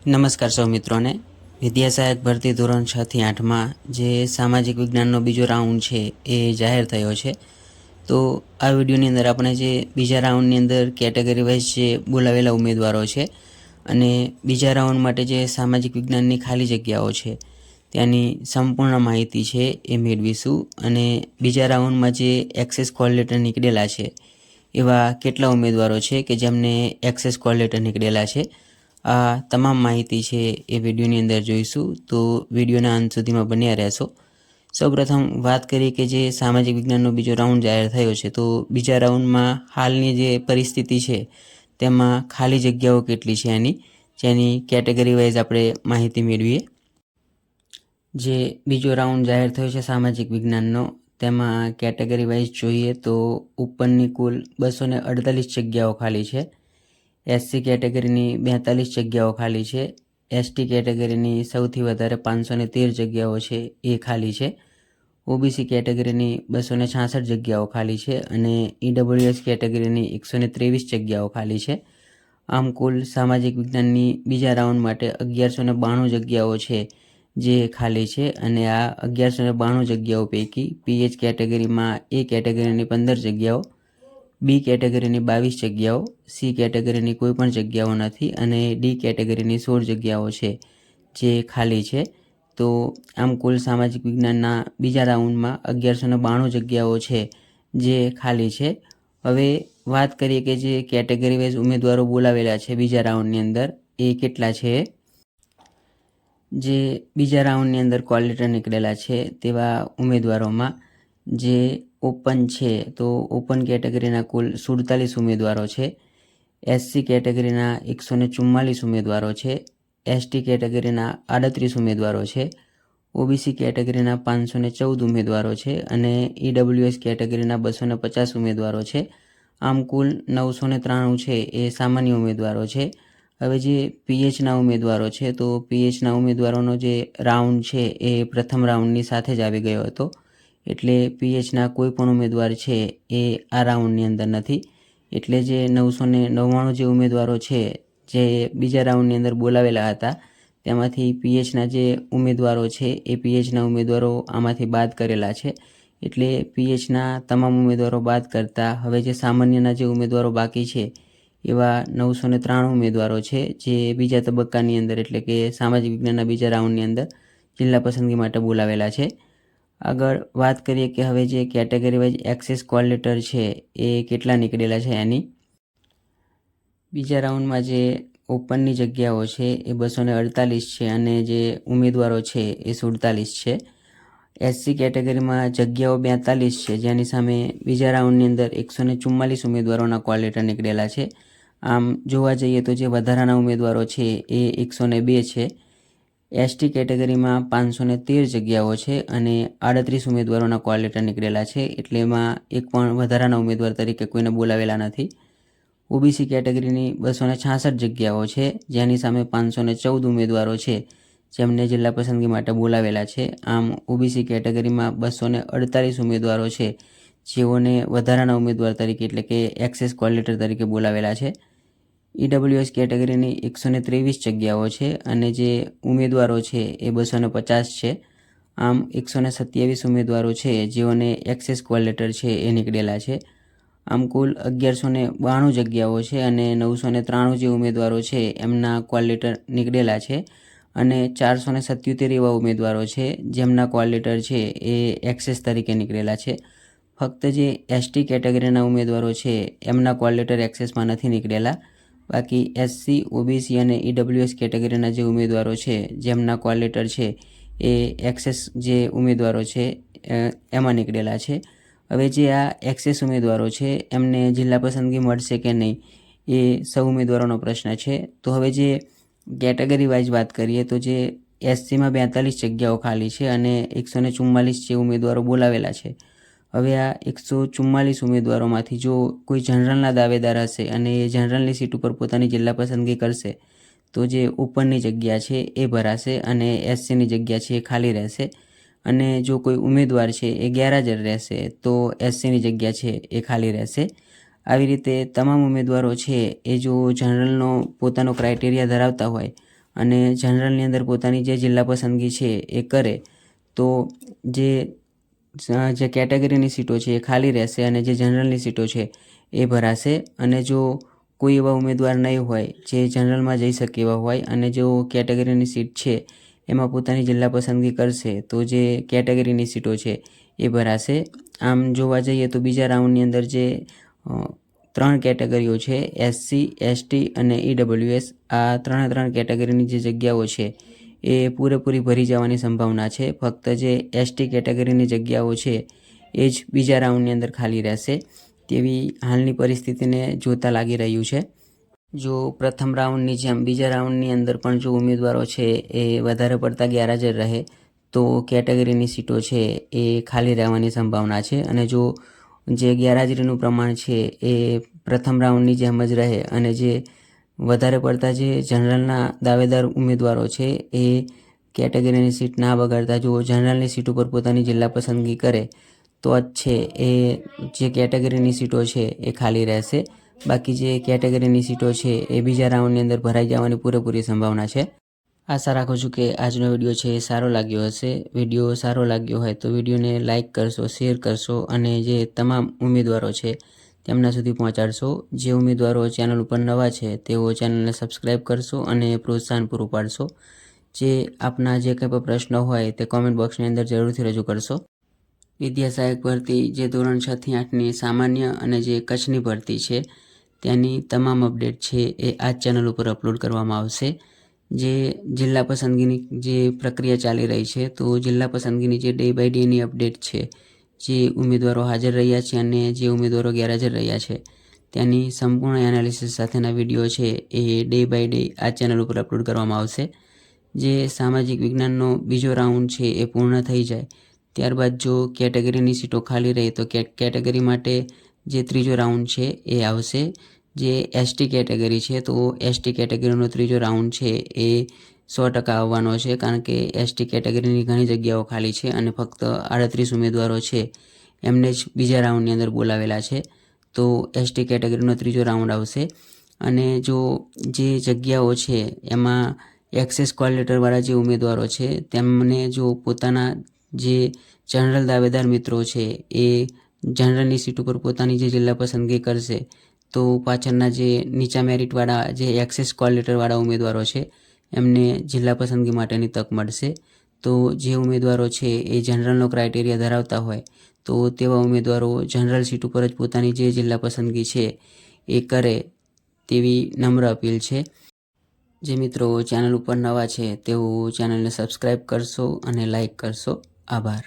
નમસ્કાર સૌ મિત્રોને. વિદ્યા સહાયક ભરતી ધોરણ 6 થી 8માં જે સામાજિક વિજ્ઞાનનો બીજો રાઉન્ડ છે એ જાહેર થયો છે. તો આ વિડીયોની અંદર આપણે જે બીજા રાઉન્ડની અંદર કેટેગરી વાઇઝ જે બોલાવેલા ઉમેદવારો છે અને બીજા રાઉન્ડ માટે જે સામાજિક વિજ્ઞાનની ખાલી જગ્યાઓ છે ત્યાંની સંપૂર્ણ માહિતી છે એ મેળવીશું. અને બીજા રાઉન્ડમાં જે એક્સેસ કોલ લેટર નીકળેલા છે એવા કેટલા ઉમેદવારો છે કે જેમને એક્સેસ કોલ લેટર નીકળેલા છે, આ તમામ માહિતી છે એ વિડીયોની અંદર જોઈશું. તો વિડીયોના અંત સુધીમાં બન્યા રહેશો. સૌપ્રથમ વાત કરીએ કે જે સામાજિક વિજ્ઞાનનો બીજો રાઉન્ડ જાહેર થયો છે, તો બીજા રાઉન્ડમાં હાલની જે પરિસ્થિતિ છે તેમાં ખાલી જગ્યાઓ કેટલી છે જેની કેટેગરી વાઇઝ આપણે માહિતી મેળવીએ. જે બીજો રાઉન્ડ જાહેર થયો છે સામાજિક વિજ્ઞાનનો, તેમાં કેટેગરી વાઇઝ જોઈએ તો ઉપરની કુલ 248 જગ્યાઓ ખાલી છે. એસસી કેટેગરીની 42 જગ્યાઓ ખાલી છે. એસટી કેટેગરીની સૌથી વધારે 513 જગ્યાઓ છે એ ખાલી છે. ઓબીસી કેટેગરીની 266 જગ્યાઓ ખાલી છે અને ઈડબ્લ્યુએસ કેટેગરીની 123 જગ્યાઓ ખાલી છે. આમ કુલ સામાજિક વિજ્ઞાનની બીજા રાઉન્ડ માટે 1192 જગ્યાઓ છે જે ખાલી છે. અને આ 1192 જગ્યાઓ પૈકી પીએચ કેટેગરીમાં એ કેટેગરીની 15 જગ્યાઓ, બી કેટેગરીની 22 જગ્યાઓ, સી કેટેગરીની કોઈ પણ જગ્યાઓ નથી અને ડી કેટેગરીની 16 જગ્યાઓ છે જે ખાલી છે. તો આમ કુલ સામાજિક વિજ્ઞાનના બીજા રાઉન્ડમાં 1192 જગ્યાઓ છે જે ખાલી છે. હવે વાત કરીએ કે જે કેટેગરી વાઇઝ ઉમેદવારો બોલાવેલા છે બીજા રાઉન્ડની અંદર એ કેટલા છે. જે બીજા રાઉન્ડની અંદર કોલ લેટર નીકળેલા છે તેવા ઉમેદવારોમાં જે ઓપન છે તો ઓપન કેટેગરીના કુલ 47 ઉમેદવારો છે. એસસી કેટેગરીના 144 ઉમેદવારો છે. એસટી કેટેગરીના 38 ઉમેદવારો છે. ઓબીસી કેટેગરીના 514 ઉમેદવારો છે અને ઈડબ્લ્યુએસ કેટેગરીના 250 ઉમેદવારો છે. આમ કુલ 993 છે એ સામાન્ય ઉમેદવારો છે. હવે જે પીએચના ઉમેદવારો છે તો પીએચના ઉમેદવારોનો જે રાઉન્ડ છે એ પ્રથમ રાઉન્ડની સાથે જ આવી ગયો હતો, એટલે પીએચના કોઈ પણ ઉમેદવાર છે એ આ રાઉન્ડની અંદર નથી. એટલે જે 999 જે ઉમેદવારો છે જે બીજા રાઉન્ડની અંદર બોલાવેલા હતા તેમાંથી પીએચના જે ઉમેદવારો છે એ પીએચના ઉમેદવારો આમાંથી બાદ કરેલા છે. એટલે પીએચના તમામ ઉમેદવારો બાદ કરતાં હવે જે સામાન્યના જે ઉમેદવારો બાકી છે એવા 993 ઉમેદવારો છે જે બીજા તબક્કાની અંદર એટલે કે સામાજિક વિજ્ઞાનના બીજા રાઉન્ડની અંદર જિલ્લા પસંદગી માટે બોલાવેલા છે. આગળ વાત કરીએ કે હવે જે category wise access call letter છે એ કેટલા નીકળેલા છે એની. બીજા રાઉન્ડમાં જે ઓપનની જગ્યાઓ છે એ 248 છે અને જે ઉમેદવારો છે એ 47 છે. એસસી કેટેગરીમાં જગ્યાઓ 42 છે જેની સામે બીજા રાઉન્ડની અંદર 144 ઉમેદવારોના કોલ લેટર નીકળેલા છે. આમ જોવા જઈએ તો જે વધારાના ઉમેદવારો છે એ 102 છે. એસટી કેટેગરીમાં 513 જગ્યાઓ છે અને 38 ઉમેદવારોના કોલ લેટર નીકળેલા છે, એટલે એમાં એક પણ વધારાના ઉમેદવાર તરીકે કોઈને બોલાવેલા નથી. ઓબીસી કેટેગરીની 266 જગ્યાઓ છે જેની સામે 514 ઉમેદવારો છે જેમને જિલ્લા પસંદગી માટે બોલાવેલા છે. આમ ઓબીસી કેટેગરીમાં 248 ઉમેદવારો છે જેઓને વધારાના ઉમેદવાર તરીકે એટલે કે એક્સેસ કોલ લેટર તરીકે બોલાવેલા છે. ઈડબ્લ્યુએસ કેટેગરીની 123 જગ્યાઓ છે અને જે ઉમેદવારો છે એ 250 છે. આમ 127 ઉમેદવારો છે જેઓને એક્સેસ કોલ લેટર છે એ નીકળેલા છે. આમ કુલ 1192 જગ્યાઓ છે અને 993 જે ઉમેદવારો છે એમના કોલ લેટર નીકળેલા છે અને 477 એવા ઉમેદવારો છે જેમના કોલ લેટર છે એ એક્સેસ તરીકે નીકળેલા છે. ફક્ત જે એસટી કેટેગરીના ઉમેદવારો છે એમના કોલ લેટર એક્સેસમાં નથી નીકળેલા. બાકી એસસી, ઓબીસી અને ઈડબ્લ્યુએસ કેટેગરીના જે ઉમેદવારો છે જેમના કોલ લેટર છે એ એક્સેસ જે ઉમેદવારો છે એમાં નીકળેલા છે. હવે જે આ એક્સેસ ઉમેદવારો છે એમને જિલ્લા પસંદગી મળશે કે નહીં એ સૌ ઉમેદવારોનો પ્રશ્ન છે. તો હવે જે કેટેગરી વાઇઝ વાત કરીએ તો જે એસસીમાં 42 જગ્યાઓ ખાલી છે અને 144 જે ઉમેદવારો બોલાવેલા છે. હવે આ 144 ઉમેદવારોમાંથી જો કોઈ જનરલના દાવેદાર હશે અને એ જનરલની સીટ ઉપર પોતાની જિલ્લા પસંદગી કરશે તો જે ઓપનની જગ્યા છે એ ભરાશે અને એસસીની જગ્યા છે એ ખાલી રહેશે. અને જો કોઈ ઉમેદવાર છે એ ગેરહાજર રહેશે તો એસસીની જગ્યા છે એ ખાલી રહેશે. આવી રીતે તમામ ઉમેદવારો છે એ જો જનરલનો પોતાનો ક્રાઇટેરિયા ધરાવતા હોય અને જનરલની અંદર પોતાની જે જિલ્લા પસંદગી છે એ કરે તો જે કેટેગરીની સીટો છે એ ખાલી રહેશે અને જે જનરલની સીટો છે એ ભરાશે. અને જો કોઈ એવા ઉમેદવાર નહીં હોય જે જનરલમાં જઈ શકે એવા હોય અને જો કેટેગરીની સીટ છે એમાં પોતાની જિલ્લા પસંદગી કરશે તો જે કેટેગરીની સીટો છે એ ભરાશે. આમ જોવા જઈએ તો બીજા રાઉન્ડની અંદર જે 3 કેટેગરીઓ છે SC, ST અને EWS, આ 3 કેટેગરીની જે જગ્યાઓ છે એ પૂરેપૂરી ભરી જવાની સંભાવના છે. ફક્ત જે ST કેટેગરીની જગ્યાઓ છે એ જ બીજા રાઉન્ડની અંદર ખાલી રહેશે તેવી હાલની પરિસ્થિતિને જોતા લાગી રહ્યું છે. જો પ્રથમ રાઉન્ડની જેમ બીજા રાઉન્ડની અંદર પણ જો ઉમેદવારો છે એ વધારે પડતા ગેરહાજર રહે તો કેટેગરીની સીટો છે એ ખાલી રહેવાની સંભાવના છે. અને જો જે ગેરહાજરીનું પ્રમાણ છે એ પ્રથમ રાઉન્ડની જેમ જ રહે અને જે વધારે પડતા જે જનરલના દાવેદાર ઉમેદવારો છે એ કેટેગરીની સીટ ના બગાડતા જો જનરલની સીટ ઉપર પોતાની જિલ્લા પસંદગી કરે તો જ છે એ જે કેટેગરીની સીટો છે એ ખાલી રહેશે. બાકી જે કેટેગરીની સીટો છે એ બીજા રાઉન્ડની અંદર ભરાઈ જવાની પૂરેપૂરી સંભાવના છે. આશા રાખું છું કે આજનો વિડીયો છે એ સારો લાગ્યો હશે. વિડીયો સારો લાગ્યો હોય તો વિડીયોને લાઇક કરશો, શેર કરશો અને જે તમામ ઉમેદવારો છે તેમના સુધી પહોંચાડશો. જે ઉમેદવારો ચેનલ ઉપર નવા છે તેઓ ચેનલને સબસ્ક્રાઈબ કરશો અને પ્રોત્સાહન પૂરું પાડશો. જે આપના જે કંઈ પણ પ્રશ્નો હોય તે કોમેન્ટ બોક્સની અંદર જરૂરથી રજૂ કરશો. વિદ્યા સહાયક ભરતી જે ધોરણ 6 થી 8ની સામાન્ય અને જે કચ્છની ભરતી છે તેની તમામ અપડેટ છે એ આ ચેનલ ઉપર અપલોડ કરવામાં આવશે. જે જિલ્લા પસંદગીની જે પ્રક્રિયા ચાલી રહી છે તો જિલ્લા પસંદગીની જે ડે બાય ડેની અપડેટ છે, જે ઉમેદવારો હાજર રહ્યા છે અને જે ઉમેદવારો ગેરહાજર રહ્યા છે તેની સંપૂર્ણ એનાલિસિસ સાથેના વિડીયો છે એ ડે બાય ડે આ ચેનલ ઉપર અપલોડ કરવામાં આવશે. જે સામાજિક વિજ્ઞાનનો બીજો રાઉન્ડ છે એ પૂર્ણ થઈ જાય ત્યારબાદ જો કેટેગરીની સીટો ખાલી રહે તો કેટેગરી માટે જે ત્રીજો રાઉન્ડ છે એ આવશે. જે ST કેટેગરી છે તો ST કેટેગરીનો ત્રીજો રાઉન્ડ છે એ 100% આવવાનો છે, કારણ કે ST કેટેગરીની ઘણી જગ્યાઓ ખાલી છે અને ફક્ત 38 ઉમેદવારો છે એમને જ બીજા રાઉન્ડની અંદર બોલાવેલા છે. તો ST કેટેગરીનો ત્રીજો રાઉન્ડ આવશે. અને જો જે જગ્યાઓ છે એમાં એક્સેસ કોલ લેટરવાળા જે ઉમેદવારો છે તેમને જો પોતાના જે જનરલ દાવેદાર મિત્રો છે એ જનરલની સીટ ઉપર પોતાની જે જિલ્લા પસંદગી કરશે તો પાછળના જે નીચા મેરિટવાળા જે એક્સેસ કોલ લેટરવાળા ઉમેદવારો છે એમને જિલ્લા પસંદગી માટેની તક મળશે. તો જે ઉમેદવારો છે એ જનરલનો ક્રાઇટેરિયા ધરાવતા હોય તો તેવા ઉમેદવારો જનરલ સીટ ઉપર જ પોતાની જે જિલ્લા પસંદગી છે એ કરે તેવી નમ્ર અપીલ છે. જે મિત્રો ચેનલ ઉપર નવા છે તેઓ ચેનલને સબસ્ક્રાઈબ કરશો અને લાઈક કરશો. આભાર.